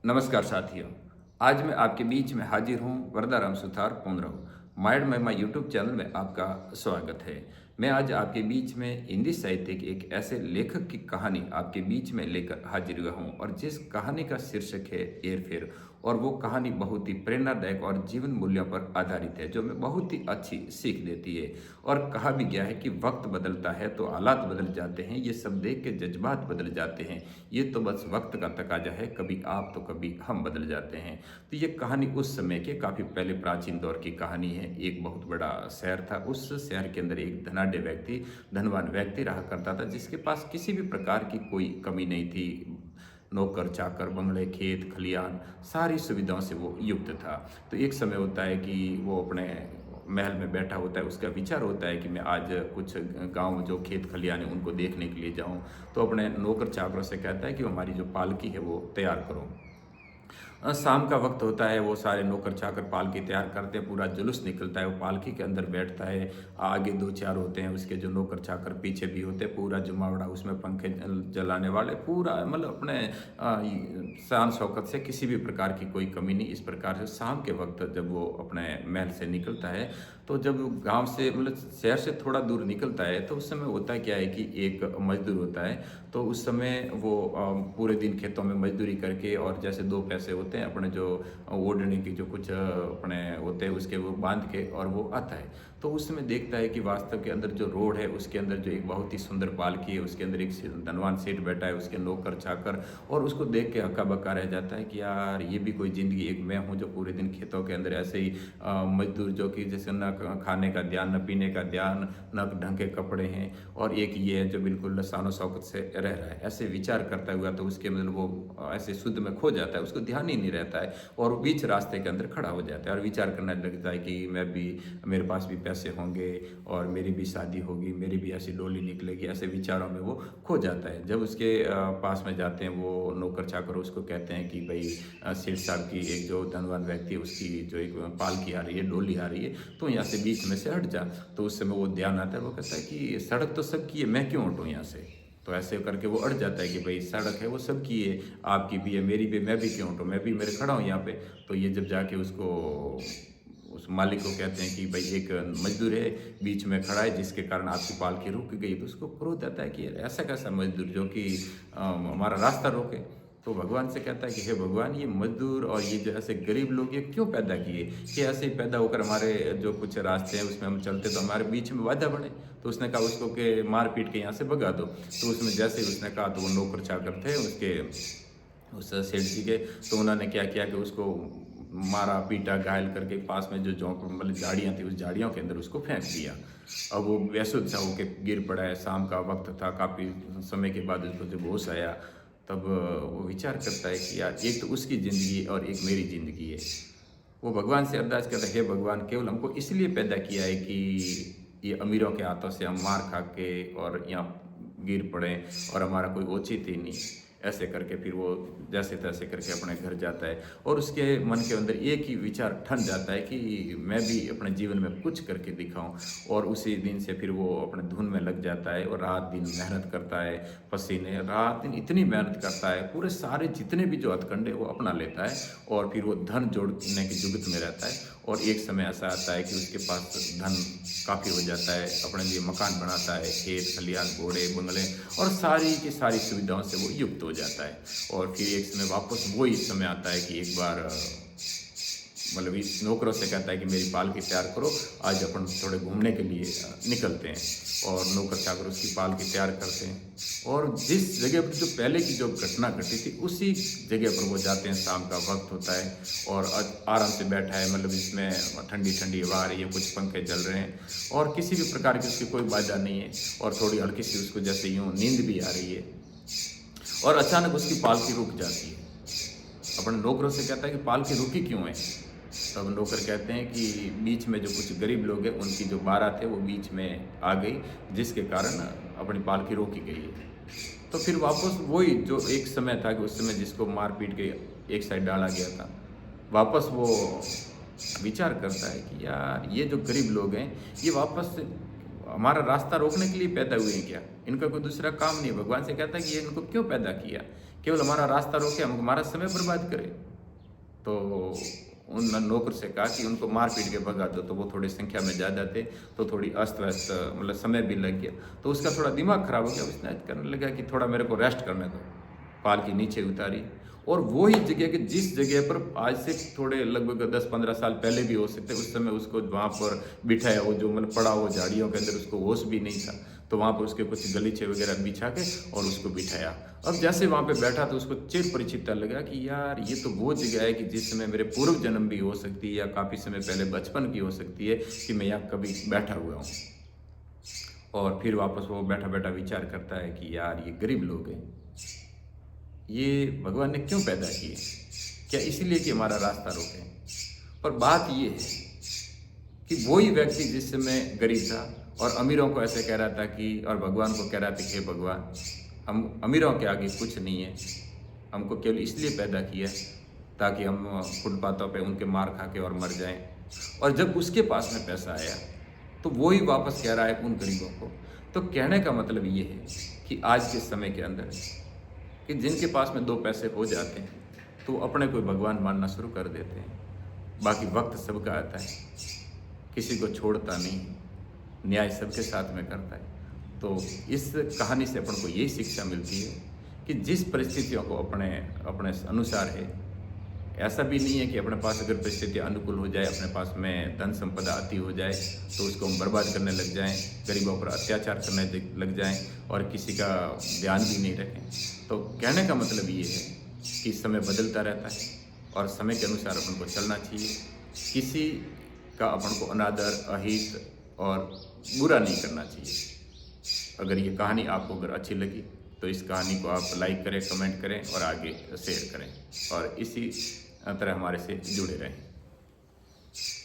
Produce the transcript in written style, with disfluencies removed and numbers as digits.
नमस्कार साथियों। आज मैं आपके बीच में हाजिर हूँ वरदाराम सुथार पुनरव। माइंड महिमा यूट्यूब चैनल में आपका स्वागत है। मैं आज आपके बीच में हिंदी साहित्य के एक ऐसे लेखक की कहानी आपके बीच में लेकर हाजिर हुआ हूँ और जिस कहानी का शीर्षक है हेर फेर। और वो कहानी बहुत ही प्रेरणादायक और जीवन मूल्यों पर आधारित है जो हमें बहुत ही अच्छी सीख देती है। और कहा भी गया है कि वक्त बदलता है तो हालात बदल जाते हैं, ये सब देख के जज्बात बदल जाते हैं। ये तो बस वक्त का तकाजा है, कभी आप तो कभी हम बदल जाते हैं। तो ये कहानी उस समय के काफ़ी पहले प्राचीन दौर की कहानी है। एक बहुत बड़ा शहर था, उस शहर के अंदर एक धनाढ़ व्यक्ति, धनवान व्यक्ति रहा करता था जिसके पास किसी भी प्रकार की कोई कमी नहीं थी। नौकर चाकर, बंगले, खेत खलियान, सारी सुविधाओं से वो युक्त था। तो एक समय होता है कि वो अपने महल में बैठा होता है, उसका विचार होता है कि मैं आज कुछ गांव जो खेत खलियान है उनको देखने के लिए जाऊं। तो अपने नौकर चाकरों से कहता है कि हमारी जो पालकी है वो तैयार करो। शाम का वक्त होता है, वो सारे नौकर चाकर पालकी तैयार करते हैं, पूरा जुलूस निकलता है, वो पालकी के अंदर बैठता है। आगे दो चार होते हैं उसके जो नौकर चाकर, पीछे भी होते हैं, पूरा जमावड़ा उसमें पंखे जलाने वाले, पूरा मतलब अपने शान शौकत से किसी भी प्रकार की कोई कमी नहीं। इस प्रकार से शाम के वक्त जब वो अपने महल से निकलता है, तो जब गांव से मतलब शहर से थोड़ा दूर निकलता है तो उस समय होता क्या है कि एक मजदूर होता है। तो उस समय वो पूरे दिन खेतों में मजदूरी करके और जैसे दो पैसे होते हैं अपने जो ओढ़ने की जो कुछ अपने होते हैं उसके वो बांध के और वो आता है। तो उस समय देखता है कि वास्तव के अंदर जो रोड है उसके अंदर जो एक बहुत ही सुंदर पालकी है, उसके अंदर एक धनवान सेठ बैठा है, उसके नौकर चाकर। और उसको देख के हक्का बक्का रह जाता है कि यार ये भी कोई ज़िंदगी, एक मैं हूँ जो पूरे दिन खेतों के अंदर ऐसे ही मजदूर जो कि जैसे न खाने का ध्यान, न पीने का ध्यान, न ढंग के कपड़े हैं, और एक ये है जो बिल्कुल शानो शौकत से रह रहा है। ऐसे विचार करता हुआ तो उसके मतलब वो ऐसे शुद्ध में खो जाता है, उसको ध्यान ही नहीं रहता है और बीच रास्ते के अंदर खड़ा हो जाता है और विचार करने लगता है कि मैं भी, मेरे पास भी पैसे होंगे और मेरी भी शादी होगी, मेरी भी ऐसी डोली निकलेगी। ऐसे विचारों में वो खो जाता है। जब उसके पास में जाते हैं वो नौकर चाकर, उसको कहते हैं कि भाई सेठ साहब की एक जो धनवान व्यक्ति है उसकी जो एक पालकी आ रही है, डोली आ रही है, तो यहाँ से बीच में से हट जा। तो उस समय वो ध्यान आता है, वो कहता है कि सड़क तो सबकी है, मैं क्यों हटूँ यहाँ से। तो ऐसे करके वो अड़ जाता है कि भाई सड़क है वो सबकी है, आपकी भी है, मेरी भी, मैं भी क्यों हटूँ, मैं भी मेरे खड़ा हूँ यहाँ पे। तो ये जब जाके उसको, उस मालिक को कहते हैं कि भाई एक मजदूर है बीच में खड़ा है जिसके कारण आपकी पालकी रुक गई। तो उसको क्रोध आता है कि यार ऐसा कैसा मजदूर जो कि हमारा रास्ता रोके। तो भगवान से कहता है कि हे भगवान, ये मजदूर और ये जो ऐसे गरीब लोग ये क्यों पैदा किए, कि ऐसे ही पैदा होकर हमारे जो कुछ रास्ते हैं उसमें हम चलते तो हमारे बीच में बाधा बने। तो उसने कहा उसको कि मार पीट के यहाँ से भगा दो। तो उसमें जैसे ही उसने कहा तो वो नौकर चाकर थे उसके, उस सेठ जी के, तो उन्होंने क्या किया कि उसको मारा पीटा, घायल करके पास में जो झोंक मतलब झाड़ियाँ थी उस झाड़ियों के अंदर उसको फेंक दिया। अब वो बेसुध सा होकर गिर पड़ा है। शाम का वक्त था, काफ़ी समय के बाद उसको जब होश आया तब वो विचार करता है कि यार एक तो उसकी ज़िंदगी और एक मेरी ज़िंदगी है। वो भगवान से अरदास करता है, हे भगवान, केवल हमको इसलिए पैदा किया है कि ये अमीरों के हाथों से हम मार खा के और यहाँ गिर पड़े और हमारा कोई औचित्य ही नहीं। ऐसे करके फिर वो जैसे तैसे करके अपने घर जाता है और उसके मन के अंदर एक ही विचार ठन जाता है कि मैं भी अपने जीवन में कुछ करके दिखाऊं। और उसी दिन से फिर वो अपने धुन में लग जाता है और रात दिन मेहनत करता है, पसीने रात दिन इतनी मेहनत करता है, पूरे सारे जितने भी जो हथकंडे वो अपना लेता है और फिर वो धन जोड़ने की जुगत में रहता है। और एक समय ऐसा आता है कि उसके पास धन काफ़ी हो जाता है, अपने लिए मकान बनाता है, खेत खलियान, घोड़े बंगले और सारी की सारी सुविधाओं से वो युक्त हो जाता है। और फिर एक समय वापस वही समय आता है कि एक बार मतलब इस नौकरों से कहता है कि मेरी पालकी तैयार करो, आज अपन थोड़े घूमने के लिए निकलते हैं। और नौकर चाकर उसकी पालकी तैयार करते हैं और जिस जगह पर जो पहले की जो घटना घटी थी उसी जगह पर वो जाते हैं। शाम का वक्त होता है और आराम से बैठा है, मतलब इसमें ठंडी ठंडी हवा आ रही है, कुछ पंखे चल रहे हैं और किसी भी प्रकार की उसकी कोई बाधा नहीं है। और थोड़ी हल्की सी उसको जैसे यूँ नींद भी आ रही है और अचानक उसकी पालकी रुक जाती है। अपने नौकरों से कहता है कि पालकी रुकी क्यों है। तब नौकर कहते हैं कि बीच में जो कुछ गरीब लोग हैं उनकी जो बारात है वो बीच में आ गई, जिसके कारण अपनी पालकी रोकी गई है। तो फिर वापस वही जो एक समय था कि उस समय जिसको मार पीट के एक साइड डाला गया था, वापस वो विचार करता है कि यार ये जो गरीब लोग हैं ये वापस से हमारा रास्ता रोकने के लिए पैदा हुए हैं क्या, इनका कोई दूसरा काम नहीं है। भगवान से कहता है कि ये इनको क्यों पैदा किया, केवल हमारा रास्ता रोके, हम हमारा समय बर्बाद करें। तो उन नौकर से कहा कि उनको मार पीट के भगा दो, तो वो थोड़ी संख्या में ज़्यादा थे, तो थोड़ी अस्त व्यस्त मतलब समय भी लग गया, तो उसका थोड़ा दिमाग खराब हो गया। उसने करने लगा कि थोड़ा मेरे को रेस्ट करने दो, पालकी नीचे उतारी और वो ही जगह कि जिस जगह पर आज से थोड़े लगभग 10-15 साल पहले भी हो सकते, उस समय उसको वहाँ पर बिठाया, वो जो मतलब पड़ा, वो झाड़ियों के अंदर, उसको होश भी नहीं था, तो वहाँ पर उसके कुछ गलीचे वगैरह बिछा के और उसको बिठाया। अब जैसे वहाँ पे बैठा तो उसको चिर परिचित लगा कि यार ये तो वो जगह है कि जिस समय मेरे पूर्व जन्म भी हो सकती है या काफ़ी समय पहले बचपन की हो सकती है कि मैं यहाँ कभी बैठा हुआ हूँ। और फिर वापस वो बैठा बैठा विचार करता है कि यार ये गरीब लोग हैं, ये भगवान ने क्यों पैदा किए, क्या इसीलिए कि हमारा रास्ता रोके। पर बात ये है कि वही व्यक्ति जिस समय गरीब था और अमीरों को ऐसे कह रहा था कि, और भगवान को कह रहा था कि हे भगवान, हम अमीरों के आगे कुछ नहीं है, हमको केवल इसलिए पैदा किया ताकि हम फुटपाथों पे उनके मार खा के और मर जाएं। और जब उसके पास में पैसा आया तो वो ही वापस कह रहा है उन गरीबों को। तो कहने का मतलब ये है कि आज के समय के अंदर कि जिनके पास में 2 पैसे हो जाते हैं तो वो अपने को भगवान मानना शुरू कर देते हैं। बाकी वक्त सबका आता है, किसी को छोड़ता नहीं, न्याय सबके साथ में करता है। तो इस कहानी से अपन को यही शिक्षा मिलती है कि जिस परिस्थितियों को अपने अपने अनुसार है, ऐसा भी नहीं है कि अपने पास अगर परिस्थिति अनुकूल हो जाए, अपने पास में धन संपदा आती हो जाए तो उसको हम बर्बाद करने लग जाएं, गरीबों पर अत्याचार करने लग जाएं और किसी का ध्यान भी नहीं रखें। तो कहने का मतलब ये है कि समय बदलता रहता है और समय के अनुसार अपन को चलना चाहिए। किसी का अपन को अनादर, अहित और बुरा नहीं करना चाहिए। अगर ये कहानी आपको अगर अच्छी लगी तो इस कहानी को आप लाइक करें, कमेंट करें और आगे शेयर करें और इसी तरह हमारे से जुड़े रहें।